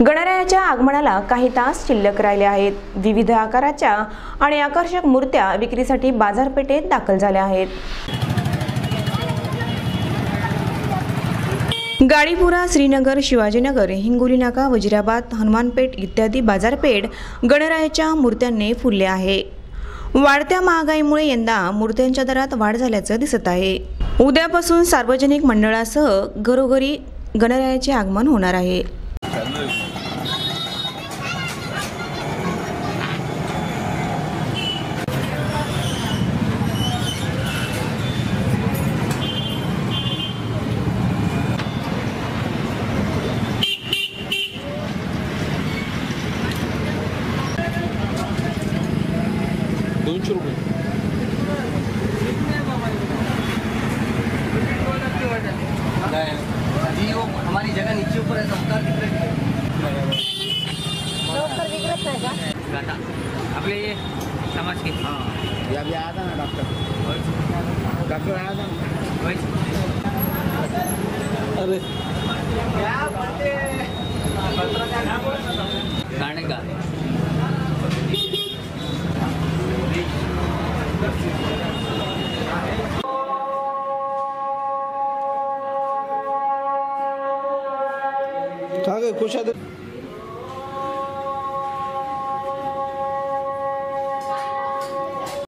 गणरायाच्या आगमनाला काही तास शिल्लक राहिले आहेत। विविध आकाराच्या आणि आकर्षक मूर्त्या विक्रीसाठी बाजारपेठेत दाखल झाल्या आहेत। गाडीपुरा, श्रीनगर, शिवाजीनगर, हिंगोली नाका, वजिराबाद, हनुमानपेठ इत्यादी बाजारपेठ गणरायाच्या मूर्त्यांनी फुलले आहे। वाढत्या महागाईमुळे यंदा मूर्त्यांच्या दरात वाढ झाल्याचं दिसत आहे। उद्यापासून सार्वजनिक मंडळासह घरोघरी गणरायाचे आगमन होणार आहे। जी वो हमारी जगह नीचे ऊपर है, संस्कार दिख रहे हैं। आपले ये समाज के या भी आया था ना डॉक्टर आया था अरे क्या बातें गाने का खुश